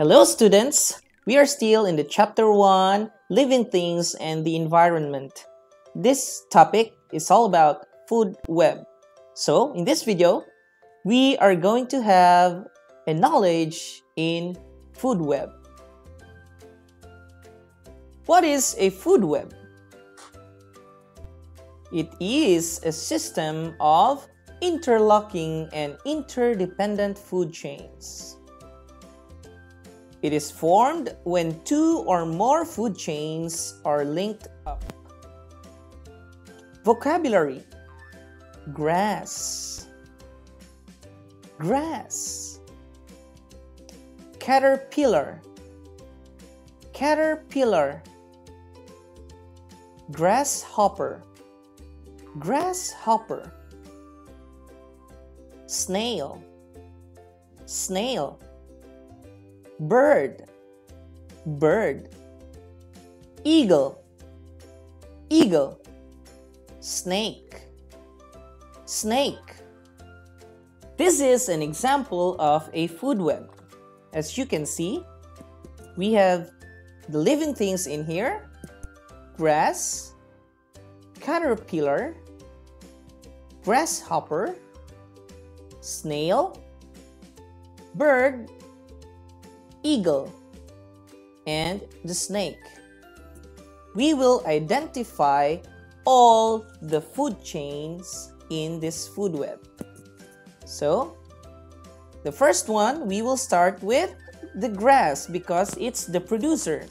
Hello students! We are still in the chapter 1, Living Things and the Environment. This topic is all about food web. So in this video, we are going to have a knowledge in food web. What is a food web? It is a system of interlocking and interdependent food chains. It is formed when two or more food chains are linked up. Vocabulary: grass, grass. Caterpillar, caterpillar. Grasshopper, grasshopper. Snail, snail. Bird, bird. Eagle, eagle. Snake, snake. This is an example of a food web. As you can see, we have the living things in here: grass, caterpillar, grasshopper, snail, bird, eagle, and the snake. We will identify all the food chains in this food web. So, the first one, we will start with the grass because it's the producer.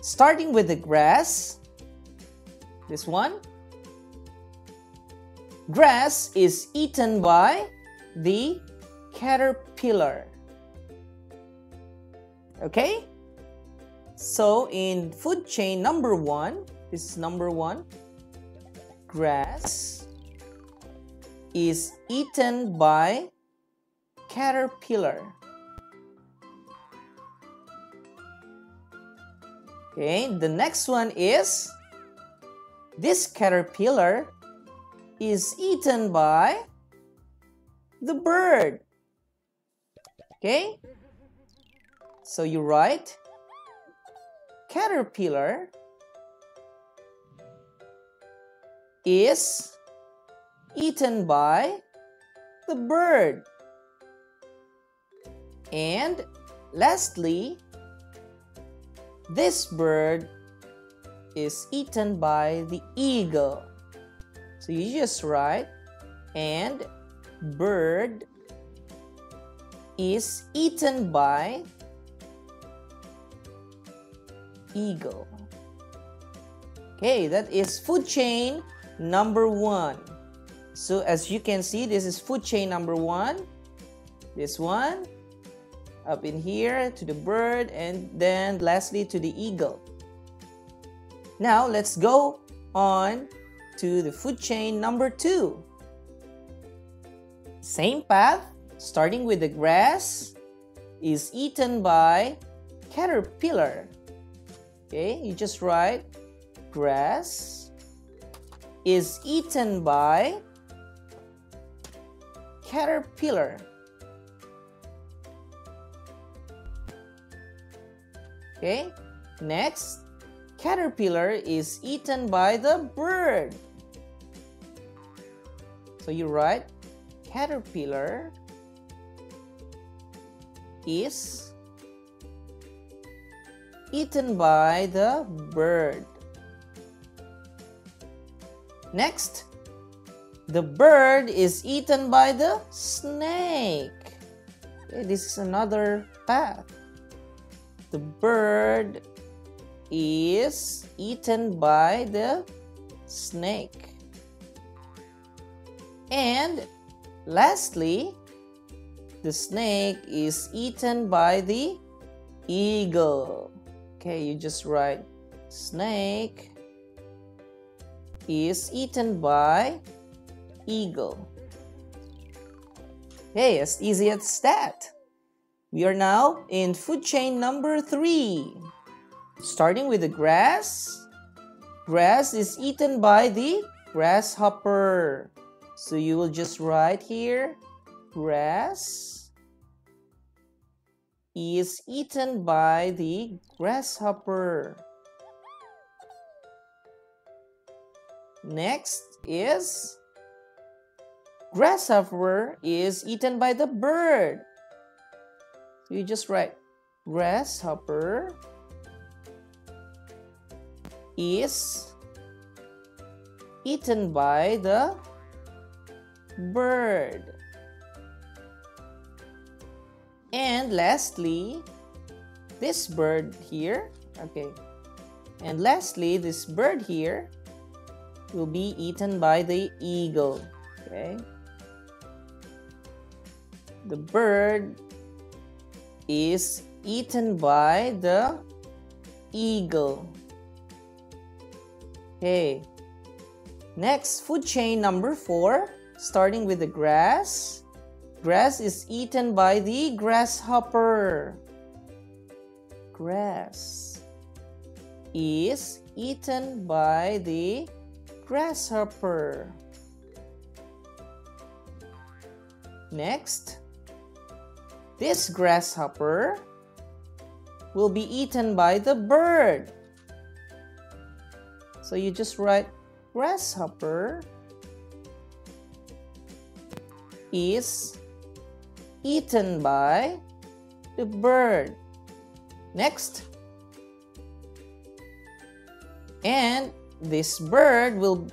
Starting with the grass, this one. Grass is eaten by the caterpillar. Okay? So in food chain number 1, this is number 1, grass is eaten by caterpillar. Okay, the next one is this caterpillar is eaten by the bird. Okay? So you write caterpillar is eaten by the bird. And lastly, this bird is eaten by the eagle. So you just write, and bird is eaten by eagle. Okay, that is food chain number 1. So as you can see, this is food chain number 1. This one, up in here to the bird, and then lastly to the eagle. Now let's go on to the food chain number 2. Same path, starting with the grass is eaten by caterpillar. Okay, you just write grass is eaten by caterpillar. Okay, next, caterpillar is eaten by the bird. So you write caterpillar is eaten by the bird. Next, the bird is eaten by the snake. Okay, this is another path. The bird is eaten by the snake. And lastly, the snake is eaten by the eagle. Okay, you just write snake is eaten by eagle. Okay, as easy as that. We are now in food chain number 3. Starting with the grass. Grass is eaten by the grasshopper. So you will just write here grass is eaten by the grasshopper. Next is grasshopper is eaten by the bird. So you just write grasshopper is eaten by the bird. And lastly, this bird here, okay. And lastly, this bird here will be eaten by the eagle, okay. The bird is eaten by the eagle. Okay. Next, food chain number 4, starting with the grass. Grass is eaten by the grasshopper. Grass is eaten by the grasshopper. Next, this grasshopper will be eaten by the bird. So you just write grasshopper is eaten by the bird. Next, and this bird will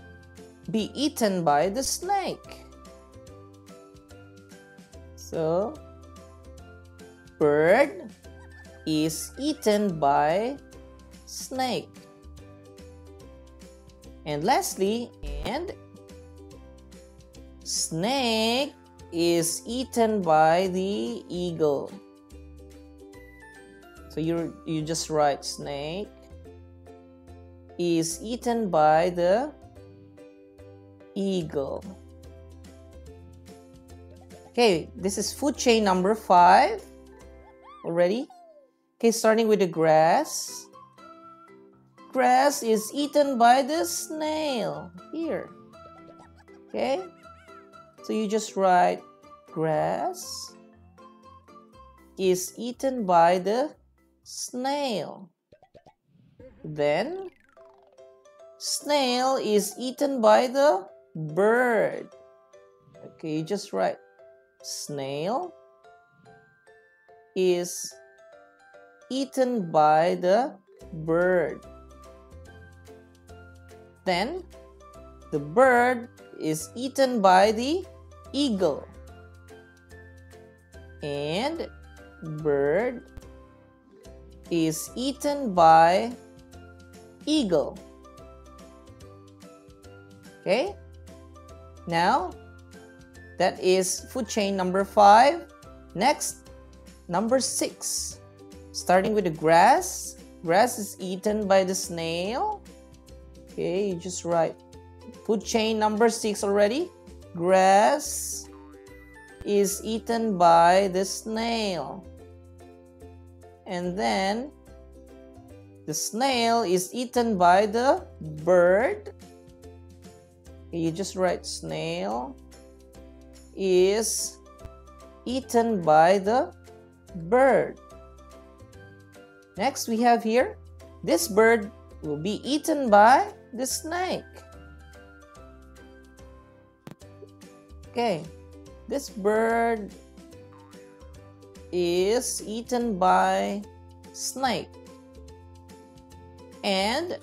be eaten by the snake. So bird is eaten by snake. And lastly, and snake is eaten by the eagle. So you just write snake is eaten by the eagle. Okay, this is food chain number 5 already. Okay, starting with the grass. Grass is eaten by the snail here. Okay, so you just write grass is eaten by the snail. Then snail is eaten by the bird. Okay, you just write snail is eaten by the bird. Then the bird is eaten by the eagle. And bird is eaten by eagle. Okay? Now, that is food chain number 5. Next, number 6. Starting with the grass. Grass is eaten by the snail. Okay, you just write food chain number 6 already. Grass is eaten by the snail. And then the snail is eaten by the bird. Okay, you just write snail is eaten by the bird. Next we have here, this bird will be eaten by the snake. Okay, this bird is eaten by snake. And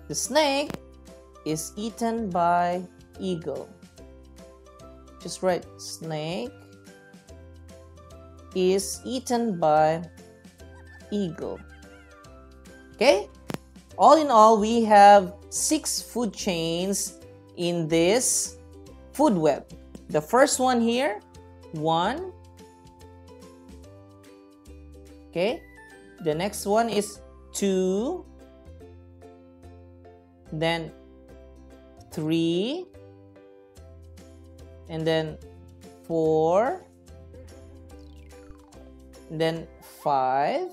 the snake is eaten by eagle. Just write snake is eaten by eagle. Okay? All in all, we have 6 food chains in this food web. The first one here, 1. Okay? The next one is 2. Then 3. And then 4. And then 5.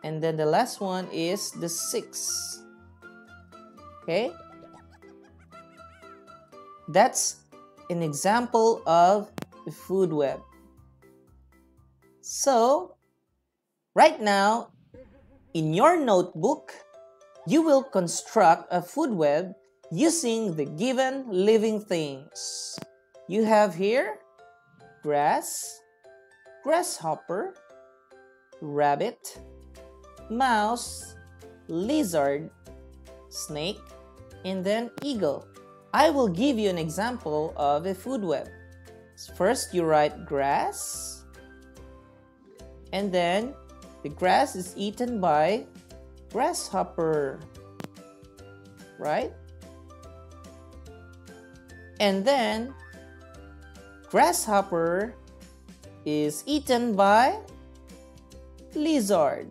And then the last one is the 6. Okay? That's an example of a food web. So, right now, in your notebook, you will construct a food web using the given living things. You have here grass, grasshopper, rabbit, mouse, lizard, snake, and then eagle. I will give you an example of a food web. First, you write grass, and then the grass is eaten by grasshopper, right? And then grasshopper is eaten by lizard,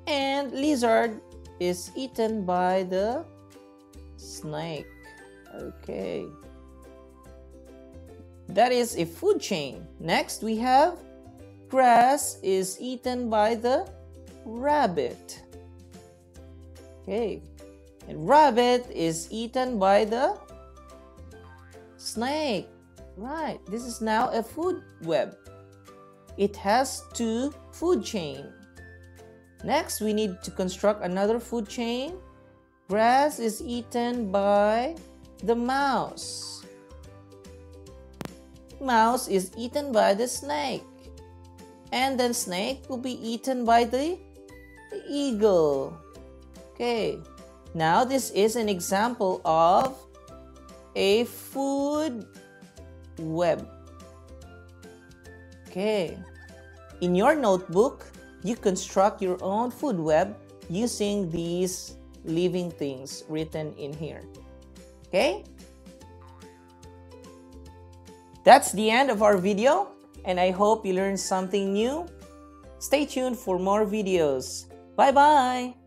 and lizard is eaten by the snake. Okay, that is a food chain. Next, we have grass is eaten by the rabbit. Okay, and rabbit is eaten by the snake. Right, this is now a food web. It has two food chains. Next, we need to construct another food chain. Grass is eaten by the mouse. Mouse is eaten by the snake. And then snake will be eaten by the eagle. Okay, now this is an example of a food web. Okay, in your notebook, you construct your own food web using these living things written in here. Okay? That's the end of our video, and I hope you learned something new. Stay tuned for more videos. Bye-bye!